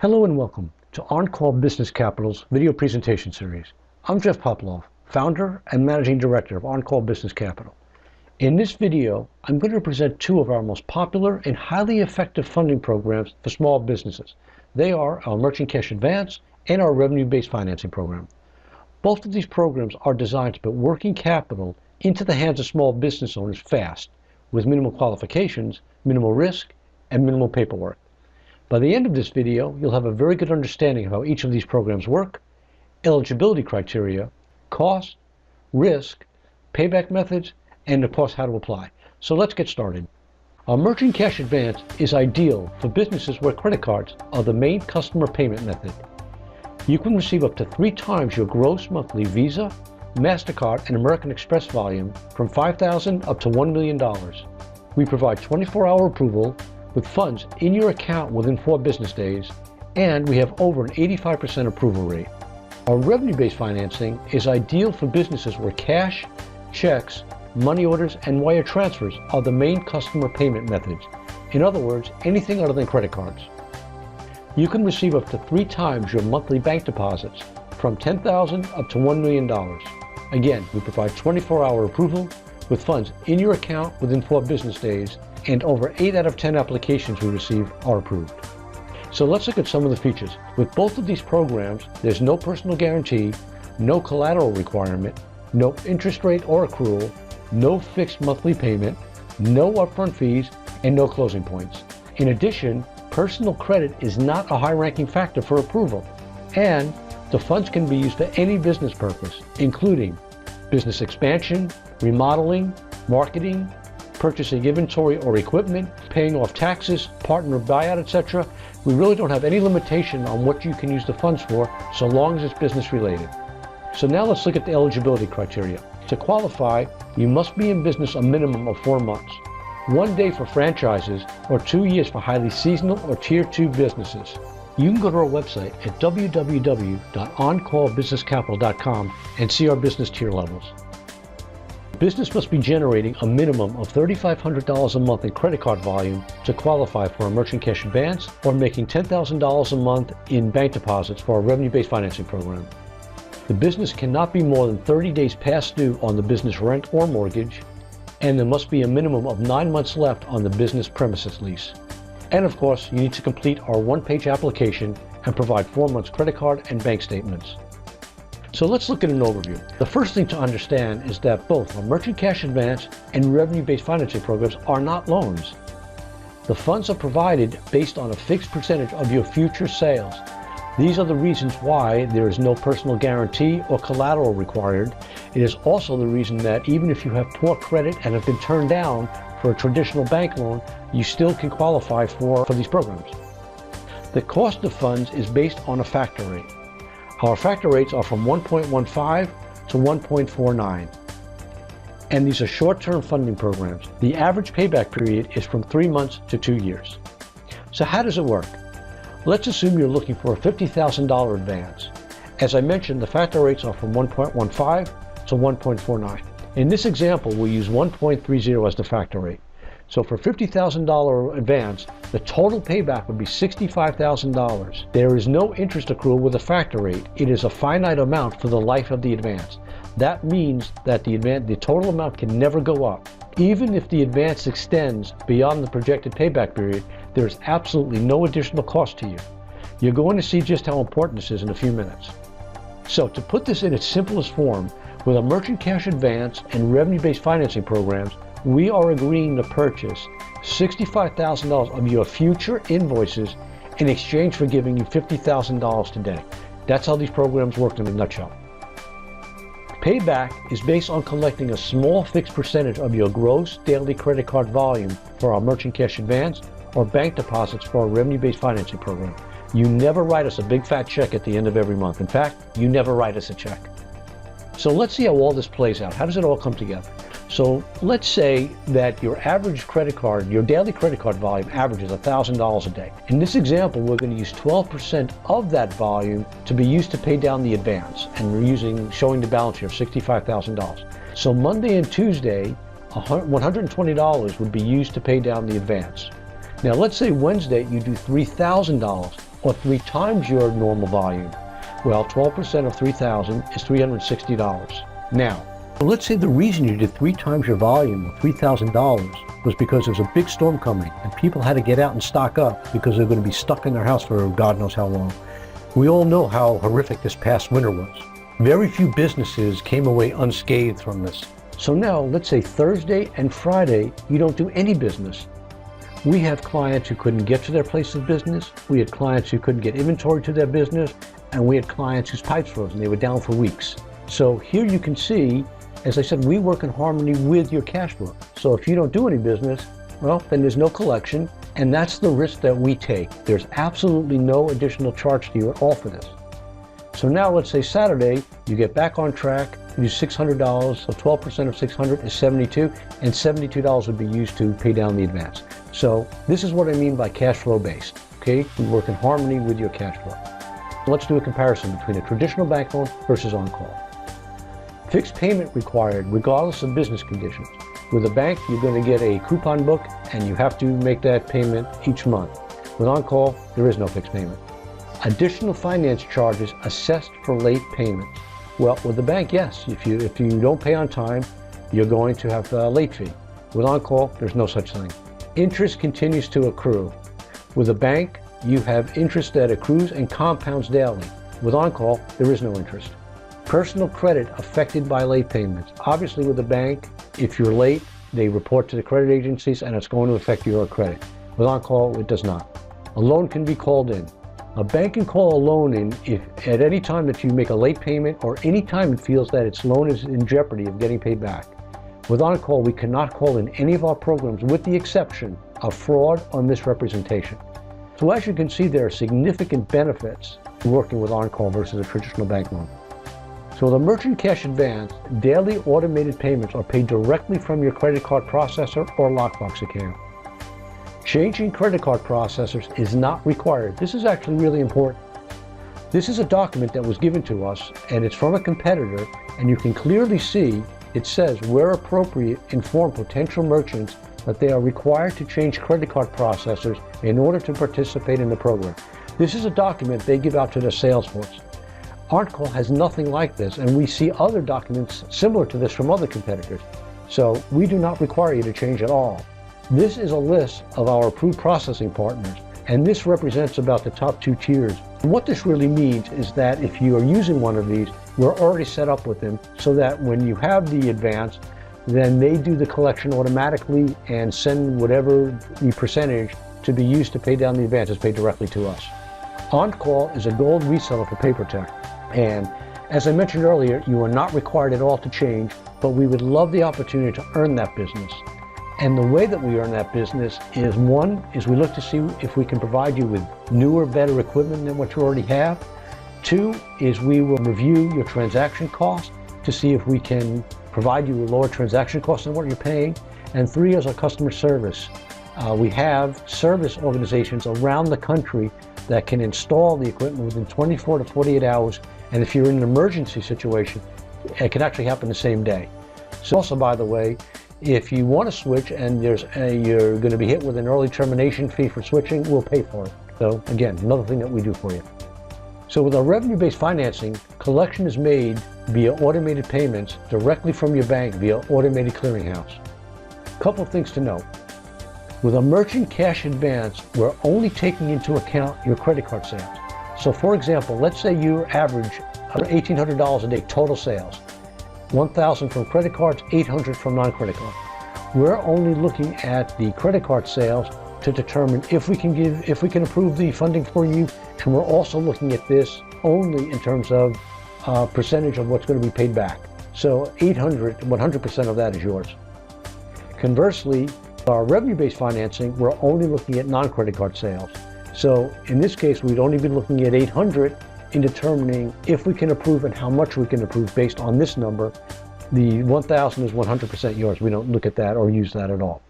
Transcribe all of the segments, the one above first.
Hello and welcome to OnCall Business Capital's video presentation series. I'm Jeff Poplov, founder and managing director of OnCall Business Capital. In this video, I'm going to present two of our most popular and highly effective funding programs for small businesses. They are our Merchant Cash Advance and our Revenue-Based Financing Program. Both of these programs are designed to put working capital into the hands of small business owners fast, with minimal qualifications, minimal risk, and minimal paperwork. By the end of this video, you'll have a very good understanding of how each of these programs work, eligibility criteria, cost, risk, payback methods, and of course how to apply. So let's get started. Our Merchant Cash Advance is ideal for businesses where credit cards are the main customer payment method. You can receive up to 3 times your gross monthly Visa, MasterCard, and American Express volume from $5,000 up to $1 million. We provide 24-hour approval with funds in your account within 4 business days, and we have over an 85% approval rate. Our revenue-based financing is ideal for businesses where cash, checks, money orders, and wire transfers are the main customer payment methods. In other words, anything other than credit cards. You can receive up to 3 times your monthly bank deposits from $10,000 up to $1 million. Again, we provide 24-hour approval with funds in your account within 4 business days, and over 8 out of 10 applications we receive are approved. So let's look at some of the features. With both of these programs, there's no personal guarantee, no collateral requirement, no interest rate or accrual, no fixed monthly payment, no upfront fees, and no closing points. In addition, personal credit is not a high-ranking factor for approval, and the funds can be used for any business purpose, including business expansion, remodeling, marketing, purchasing inventory or equipment, paying off taxes, partner buyout, etc. We really don't have any limitation on what you can use the funds for, so long as it's business related. So now let's look at the eligibility criteria. To qualify, you must be in business a minimum of 4 months, 1 day for franchises, or 2 years for highly seasonal or Tier 2 businesses. You can go to our website at www.oncallbusinesscapital.com and see our business tier levels. Business must be generating a minimum of $3,500 a month in credit card volume to qualify for a Merchant Cash Advance, or making $10,000 a month in bank deposits for a revenue-based financing program. The business cannot be more than 30 days past due on the business rent or mortgage, and there must be a minimum of 9 months left on the business premises lease. And of course, you need to complete our 1-page application and provide 4 months credit card and bank statements. So let's look at an overview. The first thing to understand is that both our Merchant Cash Advance and revenue-based financing programs are not loans. The funds are provided based on a fixed percentage of your future sales. These are the reasons why there is no personal guarantee or collateral required. It is also the reason that even if you have poor credit and have been turned down for a traditional bank loan, you still can qualify for these programs. The cost of funds is based on a factor rate. Our factor rates are from 1.15 to 1.49. And these are short-term funding programs. The average payback period is from 3 months to 2 years. So how does it work? Let's assume you're looking for a $50,000 advance. As I mentioned, the factor rates are from 1.15 to 1.49. In this example, we'll use 1.30 as the factor rate. So for $50,000 advance, the total payback would be $65,000. There is no interest accrual with a factor rate. It is a finite amount for the life of the advance. That means that the total amount can never go up. Even if the advance extends beyond the projected payback period, there is absolutely no additional cost to you. You're going to see just how important this is in a few minutes. So to put this in its simplest form, with a Merchant Cash Advance and revenue-based financing programs, we are agreeing to purchase $65,000 of your future invoices in exchange for giving you $50,000 today. That's how these programs work in a nutshell. Payback is based on collecting a small fixed percentage of your gross daily credit card volume for our Merchant Cash Advance or bank deposits for our revenue-based financing program. You never write us a big fat check at the end of every month. In fact, you never write us a check. So let's see how all this plays out. How does it all come together? So let's say that your average credit card, your daily credit card volume averages $1,000 a day. In this example, we're going to use 12% of that volume to be used to pay down the advance, and we're showing the balance here of $65,000. So Monday and Tuesday, $120 would be used to pay down the advance. Now let's say Wednesday you do $3,000 or 3 times your normal volume? Well, 12% of $3,000 is $360. Now, let's say the reason you did 3 times your volume of $3,000 was because there was a big storm coming and people had to get out and stock up because they're going to be stuck in their house for God knows how long. We all know how horrific this past winter was. Very few businesses came away unscathed from this. So now, let's say Thursday and Friday, you don't do any business. We have clients who couldn't get to their place of business. We had clients who couldn't get inventory to their business. And we had clients whose pipes froze and they were down for weeks. So here you can see, as I said, we work in harmony with your cash flow. So if you don't do any business, well, then there's no collection. And that's the risk that we take. There's absolutely no additional charge to you at all for this. So now let's say Saturday, you get back on track, you use $600, so 12% of 600 is 72, and $72 would be used to pay down the advance. So this is what I mean by cash flow based, okay? We work in harmony with your cash flow. Let's do a comparison between a traditional bank loan versus on-call. Fixed payment required regardless of business conditions. With a bank, you're going to get a coupon book and you have to make that payment each month. With on-call, there is no fixed payment. Additional finance charges assessed for late payments. Well, with the bank, yes. If you don't pay on time, you're going to have a late fee. With on-call, there's no such thing. Interest continues to accrue. With a bank, you have interest that accrues and compounds daily. With on-call, there is no interest. Personal credit affected by late payments. Obviously with a bank, if you're late, they report to the credit agencies and it's going to affect your credit. With on-call, it does not. A loan can be called in. A bank can call a loan in if at any time that you make a late payment or any time it feels that its loan is in jeopardy of getting paid back. With on-call, we cannot call in any of our programs with the exception of fraud or misrepresentation. So as you can see, there are significant benefits to working with on-call versus a traditional bank loan. So with a merchant cash advance, daily automated payments are paid directly from your credit card processor or lockbox account. Changing credit card processors is not required. This is actually really important. This is a document that was given to us and it's from a competitor, and you can clearly see it says where appropriate inform potential merchants that they are required to change credit card processors in order to participate in the program. This is a document they give out to their sales force. On-call has nothing like this, and we see other documents similar to this from other competitors. So we do not require you to change at all. This is a list of our approved processing partners, and this represents about the top 2 tiers. And what this really means is that if you are using one of these, we're already set up with them so that when you have the advance, then they do the collection automatically and send whatever the percentage to be used to pay down the advance is paid directly to us. On-call is a gold reseller for PaperTech, and as I mentioned earlier, you are not required at all to change, but we would love the opportunity to earn that business. And the way that we earn that business is, one, is we look to see if we can provide you with newer, better equipment than what you already have. 2 is we will review your transaction cost to see if we can provide you with lower transaction costs than what you're paying. And 3 is our customer service. We have service organizations around the country that can install the equipment within 24 to 48 hours. And if you're in an emergency situation, it can actually happen the same day. So also, by the way, if you want to switch and you're going to be hit with an early termination fee for switching, we'll pay for it. So again, another thing that we do for you. So with our revenue-based financing, collection is made via automated payments directly from your bank via automated clearinghouse. A couple of things to note. With a merchant cash advance, we're only taking into account your credit card sales. So for example, let's say you average $1,800 a day total sales. 1,000 from credit cards, 800 from non-credit cards. We're only looking at the credit card sales to determine if we can approve the funding for you, and we're also looking at this only in terms of percentage of what's going to be paid back. So 800, 100% of that is yours. Conversely, our revenue-based financing, we're only looking at non-credit card sales. So in this case, we'd only be looking at 800 in determining if we can approve and how much we can approve based on this number. The 1,000 is 100% yours. We don't look at that or use that at all.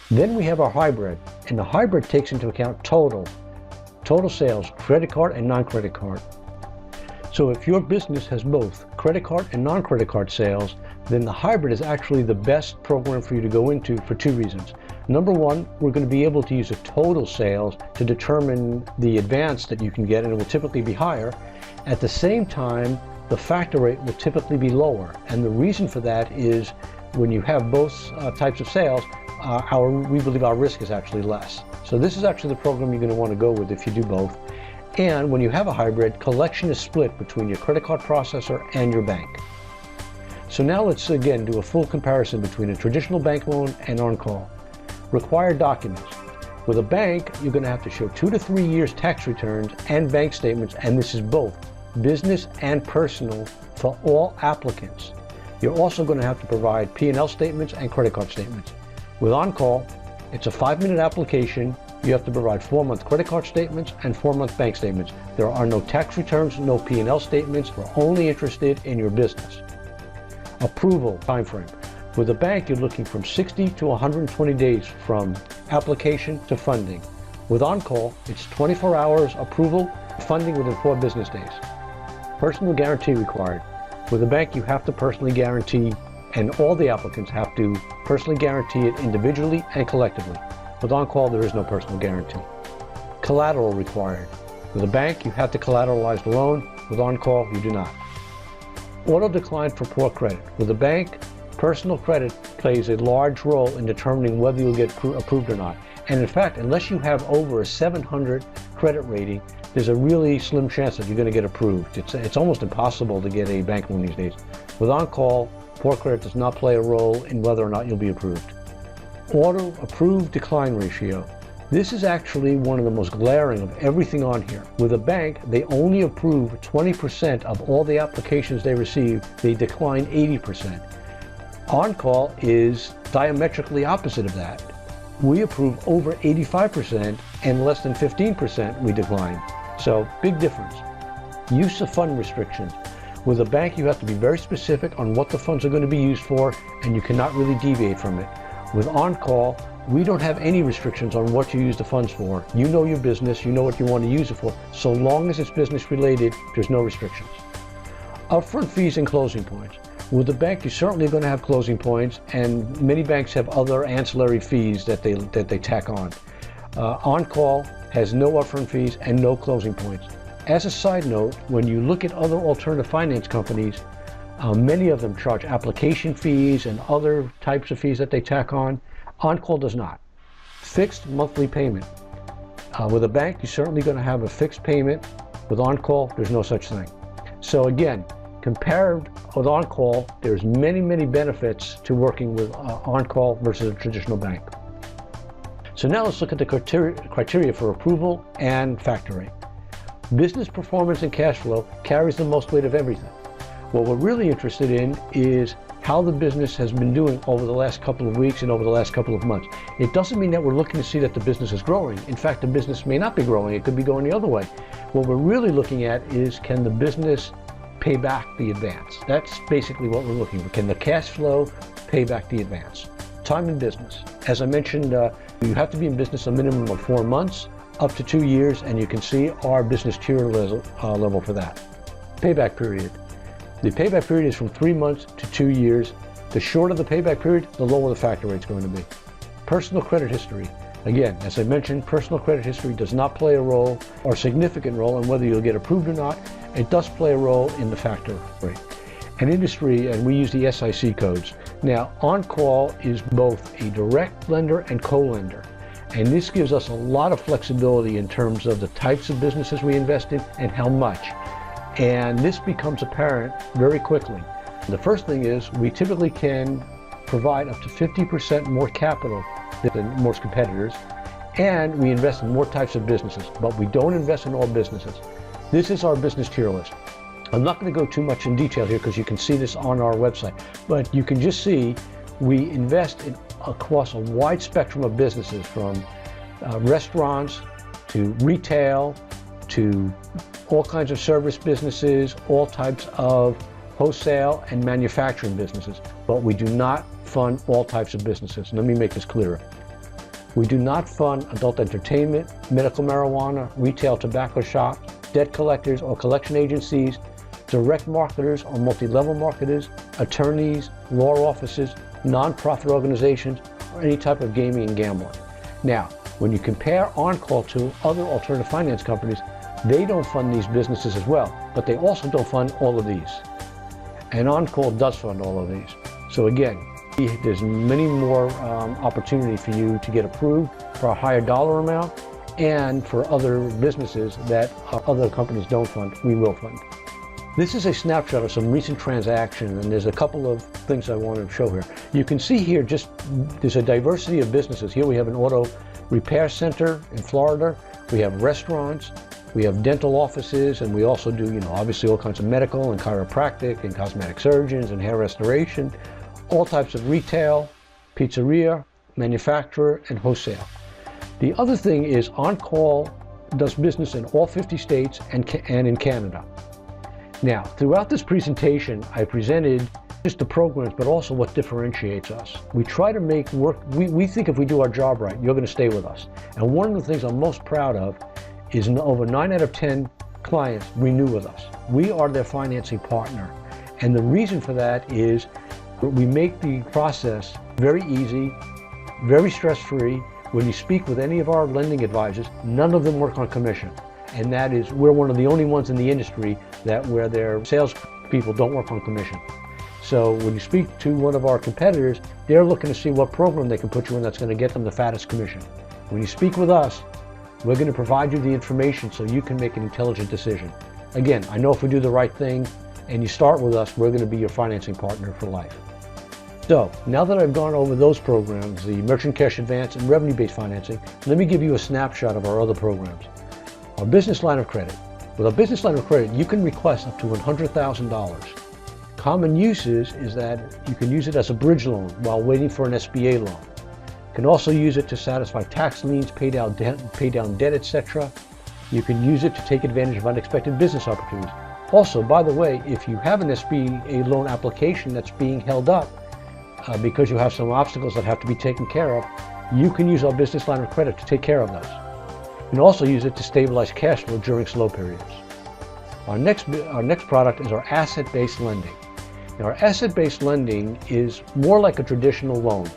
Then we have our hybrid, and the hybrid takes into account total sales, credit card and non-credit card. So if your business has both credit card and non-credit card sales, then the hybrid is actually the best program for you to go into for 2 reasons. Number one, we're going to be able to use a total sales to determine the advance that you can get, and it will typically be higher. At the same time, the factor rate will typically be lower. And the reason for that is when you have both types of sales, we believe our risk is actually less. So this is actually the program you're going to want to go with if you do both. And when you have a hybrid, collection is split between your credit card processor and your bank. So now let's again do a full comparison between a traditional bank loan and on-call. Required documents. With a bank, you're going to have to show 2 to 3 years tax returns and bank statements, and this is both business and personal for all applicants. You're also going to have to provide P&L statements and credit card statements. With on-call, it's a 5-minute application. You have to provide 4-month credit card statements and 4-month bank statements. There are no tax returns, no P&L statements. We're only interested in your business. Approval timeframe. With a bank, you're looking from 60 to 120 days from application to funding. With on-call, it's 24 hours approval, funding within 4 business days. Personal guarantee required. With a bank, you have to personally guarantee, and all the applicants have to personally guarantee it individually and collectively. With on-call, there is no personal guarantee. Collateral required. With a bank, you have to collateralize the loan. With on-call, you do not. Auto decline for poor credit. With a bank, personal credit plays a large role in determining whether you'll get approved or not. And in fact, unless you have over a 700 credit rating, there's a really slim chance that you're going to get approved. It's almost impossible to get a bank loan these days. With on-call, poor credit does not play a role in whether or not you'll be approved. Auto approved decline ratio. This is actually one of the most glaring of everything on here. With a bank, they only approve 20% of all the applications they receive. They decline 80%. On-call is diametrically opposite of that. We approve over 85% and less than 15% we decline. So big difference. Use of fund restrictions. With a bank, you have to be very specific on what the funds are going to be used for, and you cannot really deviate from it. With on-call, we don't have any restrictions on what you use the funds for. You know your business, you know what you want to use it for. So long as it's business related, there's no restrictions. Upfront fees and closing points. With the bank, you're certainly going to have closing points, and many banks have other ancillary fees that they tack on. On-call has no upfront fees and no closing points. As a side note, when you look at other alternative finance companies, many of them charge application fees and other types of fees that they tack on. On-call does not. Fixed monthly payment. With a bank, you're certainly going to have a fixed payment. With on-call, there's no such thing. So again, compared with on-call, there's many benefits to working with on-call versus a traditional bank. So now let's look at the criteria for approval and factor rate. Business performance and cash flow carries the most weight of everything. What we're really interested in is how the business has been doing over the last couple of weeks and over the last couple of months. It doesn't mean that we're looking to see that the business is growing. In fact, the business may not be growing. It could be going the other way. What we're really looking at is, can the business pay back the advance? That's basically what we're looking for. Can the cash flow pay back the advance? Time in business. As I mentioned, you have to be in business a minimum of 4 months, up to 2 years, and you can see our business tier level for that. Payback period. The payback period is from 3 months to 2 years. The shorter the payback period, the lower the factor rate is going to be. Personal credit history. Again, as I mentioned, personal credit history does not play a role or significant role in whether you'll get approved or not. It does play a role in the factor rate. An industry, and we use the SIC codes. Now, on-call is both a direct lender and co-lender. And this gives us a lot of flexibility in terms of the types of businesses we invest in and how much. And this becomes apparent very quickly. The first thing is we typically can provide up to 50% more capital than most competitors, and we invest in more types of businesses, but we don't invest in all businesses. This is our business tier list. I'm not going to go too much in detail here because you can see this on our website, but you can just see we invest across a wide spectrum of businesses, from restaurants to retail to all kinds of service businesses, all types of wholesale and manufacturing businesses, but we do not fund all types of businesses. Let me make this clearer. We do not fund adult entertainment, medical marijuana, retail tobacco shops, debt collectors or collection agencies, direct marketers or multi-level marketers, attorneys, law offices, nonprofit organizations, for any type of gaming and gambling. Now, when you compare OnCall to other alternative finance companies, they don't fund these businesses as well, but they also don't fund all of these. And OnCall does fund all of these. So again, there's many more opportunity for you to get approved for a higher dollar amount, and for other businesses that other companies don't fund, we will fund. This is a snapshot of some recent transactions, and there's a couple of things I want to show here. You can see here there's a diversity of businesses. Here we have an auto repair center in Florida. We have restaurants, we have dental offices, and we also do, obviously all kinds of medical and chiropractic and cosmetic surgeons and hair restoration, all types of retail, pizzeria, manufacturer, and wholesale. The other thing is OnCall does business in all 50 states and in Canada. Now, throughout this presentation, I presented just the programs, but also what differentiates us. We try to make work, we think if we do our job right, you're going to stay with us. And one of the things I'm most proud of is over 9 out of 10 clients renew with us. We are their financing partner. And the reason for that is we make the process very easy, very stress-free. When you speak with any of our lending advisors, none of them work on commission. And that is, we're one of the only ones in the industry where their sales people don't work on commission. So when you speak to one of our competitors, they're looking to see what program they can put you in that's going to get them the fattest commission. When you speak with us, we're going to provide you the information so you can make an intelligent decision. Again, I know if we do the right thing and you start with us, we're going to be your financing partner for life. So, now that I've gone over those programs, the Merchant Cash Advance and revenue-based financing, let me give you a snapshot of our other programs. Our business line of credit. With our business line of credit, you can request up to $100,000. Common uses is that you can use it as a bridge loan while waiting for an SBA loan. You can also use it to satisfy tax liens, pay down debt, etc. You can use it to take advantage of unexpected business opportunities. Also, by the way, if you have an SBA loan application that's being held up, because you have some obstacles that have to be taken care of, you can use our business line of credit to take care of those. You can also use it to stabilize cash flow during slow periods. Our next product is our asset-based lending. Now, our asset-based lending is more like a traditional loan.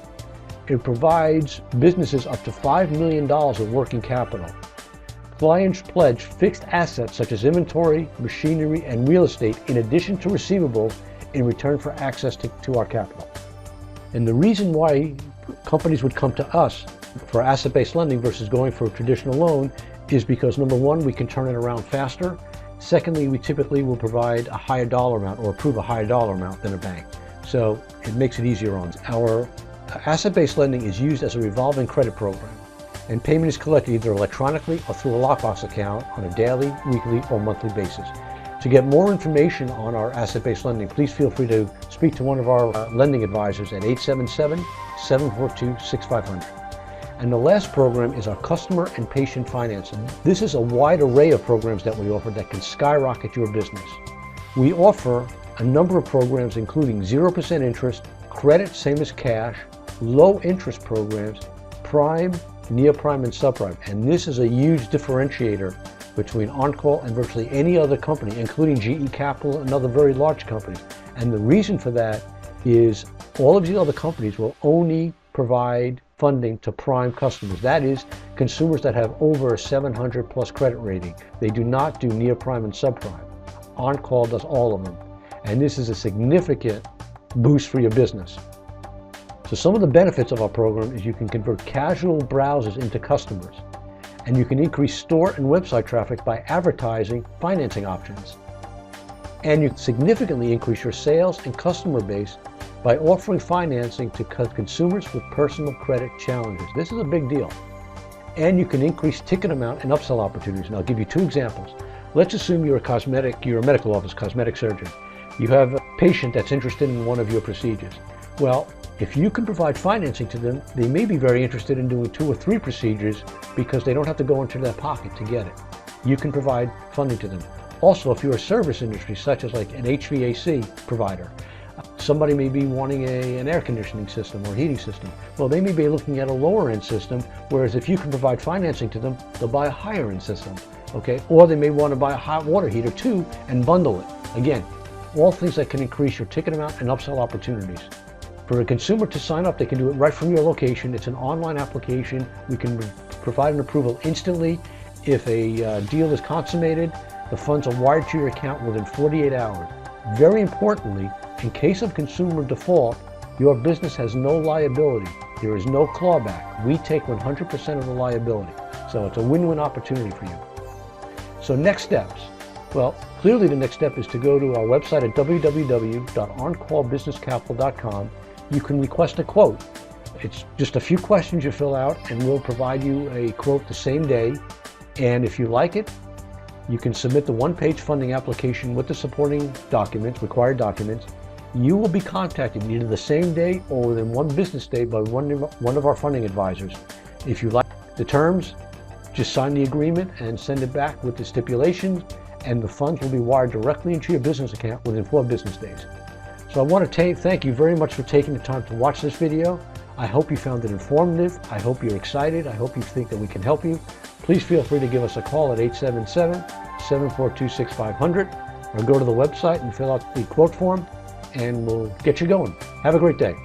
It provides businesses up to $5 million of working capital. Clients pledge fixed assets such as inventory, machinery, and real estate in addition to receivables in return for access to our capital. And the reason why companies would come to us for asset-based lending versus going for a traditional loan is because, number one, we can turn it around faster. Secondly, we typically will provide a higher dollar amount or approve a higher dollar amount than a bank. So it makes it easier on us. Our asset-based lending is used as a revolving credit program, and payment is collected either electronically or through a lockbox account on a daily, weekly, or monthly basis. To get more information on our asset-based lending, please feel free to speak to one of our lending advisors at 877-742-6500. And the last program is our customer and patient financing. This is a wide array of programs that we offer that can skyrocket your business. We offer a number of programs including 0% interest, credit same as cash, low interest programs, prime, near prime, and subprime. And this is a huge differentiator between OnCall and virtually any other company, including GE Capital and other very large companies. And the reason for that is all of these other companies will only provide funding to prime customers. That is, consumers that have over a 700 plus credit rating. They do not do near prime and subprime. OnCall does all of them. And this is a significant boost for your business. So some of the benefits of our program is you can convert casual browsers into customers. And you can increase store and website traffic by advertising financing options. And you can significantly increase your sales and customer base by offering financing to consumers with personal credit challenges. This is a big deal. And you can increase ticket amount and upsell opportunities. And I'll give you two examples. Let's assume you're a medical office, cosmetic surgeon. You have a patient that's interested in one of your procedures. Well, if you can provide financing to them, they may be very interested in doing 2 or 3 procedures because they don't have to go into their pocket to get it. You can provide funding to them. Also, if you're a service industry, such as like an HVAC provider, somebody may be wanting an air conditioning system or heating system. Well, they may be looking at a lower end system, whereas if you can provide financing to them, they'll buy a higher end system, okay? Or they may want to buy a hot water heater too and bundle it. Again, all things that can increase your ticket amount and upsell opportunities. For a consumer to sign up, they can do it right from your location. It's an online application. We can provide an approval instantly. If a deal is consummated, the funds are wired to your account within 48 hours. Very importantly, in case of consumer default, your business has no liability. There is no clawback. We take 100% of the liability. So it's a win-win opportunity for you. So next steps. Well, clearly the next step is to go to our website at www.oncallbusinesscapital.com. You can request a quote. It's just a few questions you fill out and we'll provide you a quote the same day. And if you like it, you can submit the one-page funding application with the supporting documents, required documents. You will be contacted either the same day or within one business day by one of our funding advisors. If you like the terms, just sign the agreement and send it back with the stipulations, and the funds will be wired directly into your business account within 4 business days. So I want to thank you very much for taking the time to watch this video. I hope you found it informative. I hope you're excited. I hope you think that we can help you. Please feel free to give us a call at 877-742-6500 or go to the website and fill out the quote form and we'll get you going. Have a great day.